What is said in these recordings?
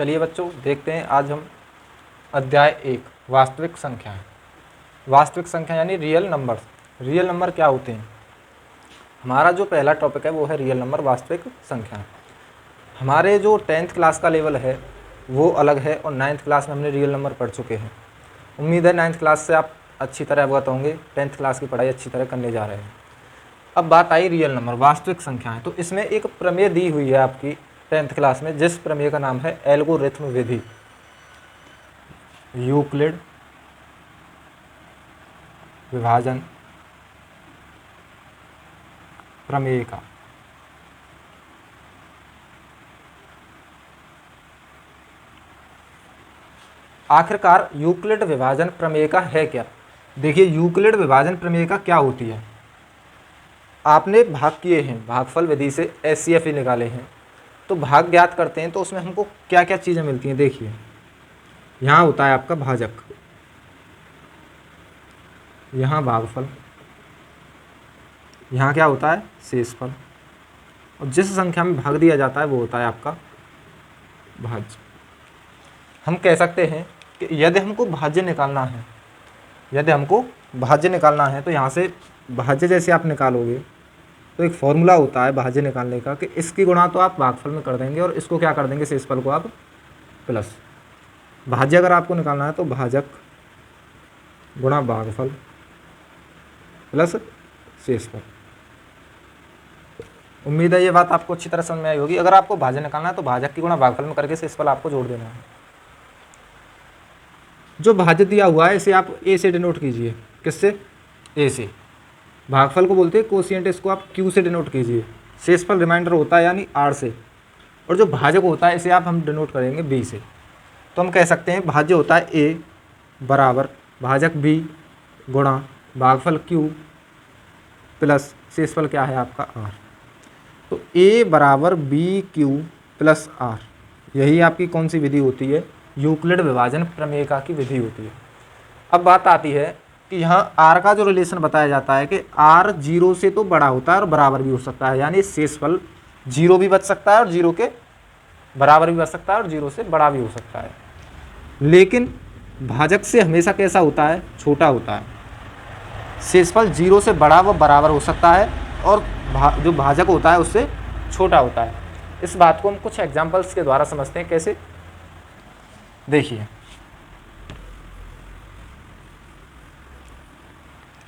चलिए बच्चों देखते हैं आज हम अध्याय 1 वास्तविक संख्या है। वास्तविक संख्या यानी रियल नंबर्स। रियल नंबर क्या होते हैं? हमारा जो पहला टॉपिक है वो है रियल नंबर, वास्तविक संख्या। हमारे जो 10th क्लास का लेवल है वो अलग है और 9th क्लास में हमने रियल नंबर पढ़ चुके हैं। उम्मीद है 9th क्लास से आप अच्छी तरह अवगत होंगे, 10th क्लास की पढ़ाई अच्छी तरह करने जा रहे हैं। अब बात आई रियल नंबर, वास्तविक संख्या है। तो इसमें एक प्रमेय दी हुई है आपकी 10th क्लास में, जिस प्रमेय का नाम है एल्गोरिथम विधि, यूक्लिड विभाजन प्रमेय का। आखिरकार यूक्लिड विभाजन प्रमेय का है क्या? देखिए, यूक्लिड विभाजन प्रमेय का क्या होती है। आपने भाग किए हैं, भागफल विधि से एचसीएफ ही निकाले हैं, तो भाग ज्ञात करते हैं तो उसमें हमको क्या क्या चीज़ें मिलती हैं। देखिए, यहाँ होता है आपका भाजक, यहाँ भागफल, यहाँ क्या होता है शेषफल, और जिस संख्या में भाग दिया जाता है वो होता है आपका भाज्य। हम कह सकते हैं कि यदि हमको भाज्य निकालना है, तो यहाँ से भाज्य जैसे आप निकालोगे तो एक फॉर्मूला होता है भाज्य निकालने का कि इसकी गुणा तो आप भागफल में कर देंगे और इसको क्या कर देंगे, शेषफल को आप प्लस। भाज्य अगर आपको निकालना है तो भाजक गुणा भागफल प्लस शेषफल। उम्मीद है ये बात आपको अच्छी तरह समझ में आई होगी। अगर आपको भाज्य निकालना है तो भाजक की गुणा भागफल में करके शेषफल आपको जोड़ देना है। जो भाज्य दिया हुआ है इसे आप ए से डिनोट कीजिए। किससे? ए से। भागफल को बोलते हैं कोशिएंट, इसको आप क्यू से डिनोट कीजिए। शेषफल रिमाइंडर होता है यानी आर से, और जो भाजक होता है इसे आप हम डिनोट करेंगे बी से। तो हम कह सकते हैं भाज्य होता है ए बराबर भाजक बी गुणा भागफल क्यू प्लस शेषफल क्या है आपका आर। तो ए बराबर बी क्यू प्लस आर, यही आपकी कौन सी विधि होती है? यूक्लिड विभाजन प्रमेय का की विधि होती है। अब बात आती है कि यहाँ आर का जो रिलेशन बताया जाता है कि आर 0 से तो बड़ा होता है और बराबर भी हो सकता है, यानी शेषफल 0 भी बच सकता है और 0 के बराबर भी बच सकता है और 0 से बड़ा भी हो सकता है। लेकिन भाजक से हमेशा कैसा होता है? छोटा होता है। शेषफल 0 से बड़ा व बराबर हो सकता है और जो भाजक होता है उससे छोटा होता है। इस बात को हम कुछ एग्जाम्पल्स के द्वारा समझते हैं। कैसे? देखिए,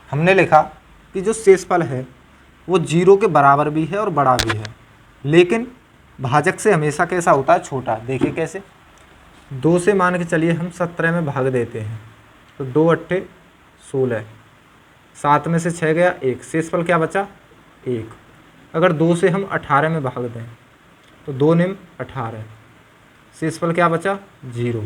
हमने लिखा कि जो शेषफल है वो 0 के बराबर भी है और बड़ा भी है, लेकिन भाजक से हमेशा कैसा होता है? छोटा। देखिए कैसे? 2 से मान के चलिए हम 17 में भाग देते हैं तो 2 अट्ठे 16, 7 में से 6 गया 1, शेषफल क्या बचा? 1। अगर 2 से हम 18 में भाग दें तो 2 निम 18, शेषफल क्या बचा? 0।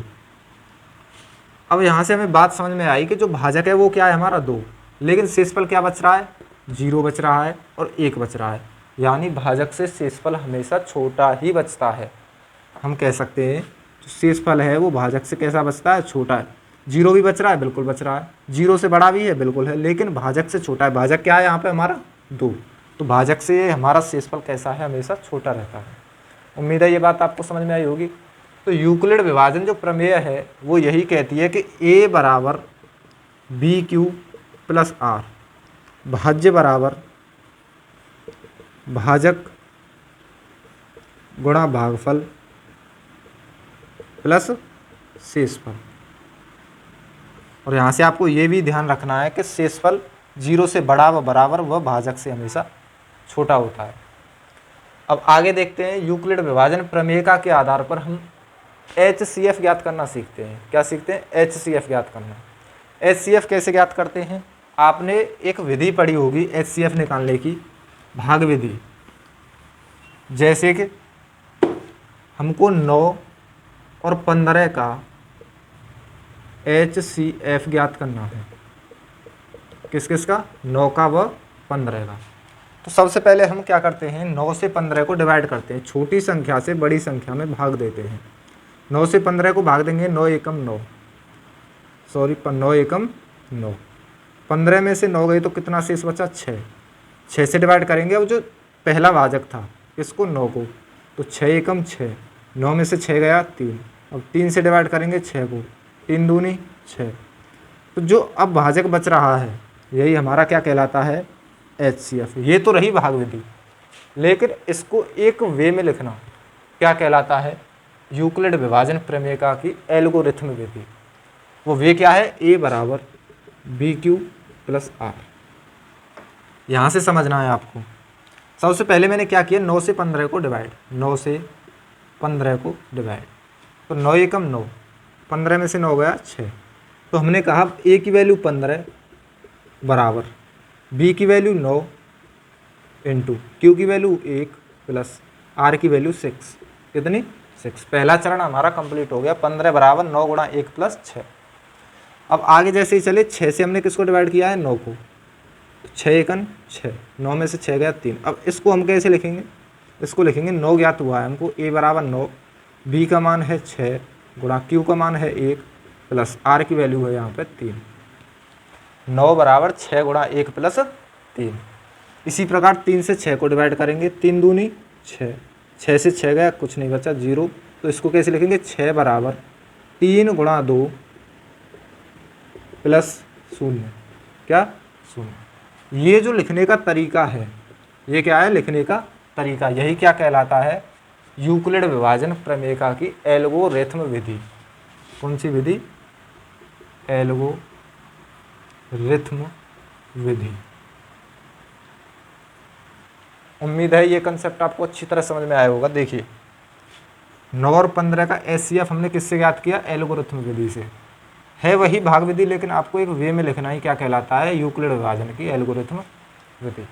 अब यहाँ से हमें बात समझ में आई कि जो भाजक है वो क्या है हमारा 2, लेकिन शेषफल क्या बच रहा है? 0 बच रहा है और 1 बच रहा है, यानी भाजक से शेषफल हमेशा छोटा ही बचता है। हम कह सकते हैं जो शेषफल है वो भाजक से कैसा बचता है? छोटा है। 0 भी बच रहा है, बिल्कुल बच रहा है। 0 से बड़ा भी है, बिल्कुल है, लेकिन भाजक से छोटा है। भाजक क्या है यहाँ पे हमारा? 2। तो भाजक से हमारा शेषफल कैसा है? हमेशा छोटा रहता है। उम्मीद है ये बात आपको समझ में आई होगी। तो यूक्लिड विभाजन जो प्रमेय है वो यही कहती है कि ए बराबर बी क्यू प्लस आर, भाज्य बराबर भाजक गुणा भागफल प्लस शेषफल। और यहाँ से आपको ये भी ध्यान रखना है कि शेषफल 0 से बड़ा व बराबर व भाजक से हमेशा छोटा होता है। अब आगे देखते हैं, यूक्लिड विभाजन प्रमेय का के आधार पर हम एचसीएफ ज्ञात करना सीखते हैं। क्या सीखते हैं? एचसीएफ ज्ञात करना। एचसीएफ कैसे ज्ञात करते हैं? आपने एक विधि पढ़ी होगी एचसीएफ निकालने की, भाग विधि। जैसे कि हमको 9 और 15 का एचसीएफ ज्ञात करना है। किस किस का? 9 का व 15 का। तो सबसे पहले हम क्या करते हैं? 9 से 15 को डिवाइड करते हैं, छोटी संख्या से बड़ी संख्या में भाग देते हैं। 9 से 15 को भाग देंगे 9 एकम 9, 9 एकम 9। 15 में से 9 गई तो कितना शेष बचा? 6। 6 से डिवाइड करेंगे अब जो पहला भाजक था इसको 9 को, तो 6 एकम 6, 9 में से 6 गया 3, अब 3 से डिवाइड करेंगे 6 को, 3 दूनी 6। तो जो अब भाजक बच रहा है यही हमारा क्या कहलाता है, HCF। ये तो रही भाग विधि, लेकिन इसको एक वे में लिखना क्या कहलाता है, यूक्लिड विभाजन प्रमेयिका की एल्गोरिथम विधि। वो वे क्या है, A बराबर BQ प्लस R। यहाँ से समझना है आपको। सबसे पहले मैंने क्या किया, 9 से 15 को डिवाइड, 9 से 15 को डिवाइड, तो 9 एकम 9, 15 में से 9 गया 6। तो हमने कहा A की वैल्यू 15 बराबर B की वैल्यू 9 इंटू Q की वैल्यू 1 प्लस R की वैल्यू 6। कितनी, 6। पहला चरण हमारा कंप्लीट हो गया। 15 बराबर 9 गुणा 1 प्लस 6। अब आगे जैसे ही चले, 6 से हमने किसको डिवाइड किया है, 9 को, 6 एकन 6, 9 में से 6 गया 3। अब इसको हम कैसे लिखेंगे, इसको लिखेंगे 9 ज्ञात हुआ है हमको, A बराबर 9, B का मान है 6 गुणा Q का मान है 1 प्लस R की वैल्यू है यहाँ पे 3। 9 बराबर 6 गुणा 1 प्लस 3। इसी प्रकार 3 से 6 को डिवाइड करेंगे, 3 दूनी 6, 6 से 6 गया कुछ नहीं बचा 0। तो इसको कैसे लिखेंगे, 6 बराबर 3 गुणा 2 प्लस 0, क्या 0। ये जो लिखने का तरीका है, ये क्या है, लिखने का तरीका, यही क्या कहलाता है, यूक्लिड विभाजन प्रमेयिका की एल्गोरिथम विधि। कौन सी विधि, एल्गोरिथम विधि। उम्मीद है ये कंसेप्ट आपको अच्छी तरह समझ में आया होगा। देखिए 9 और 15 का HCF हमने किससे ज्ञात किया, एल्गोरिथम विधि से। है वही भाग विधि, लेकिन आपको एक वे में लिखना ही क्या कहलाता है, यूक्लिड विभाजन की एल्गोरिथम विधि।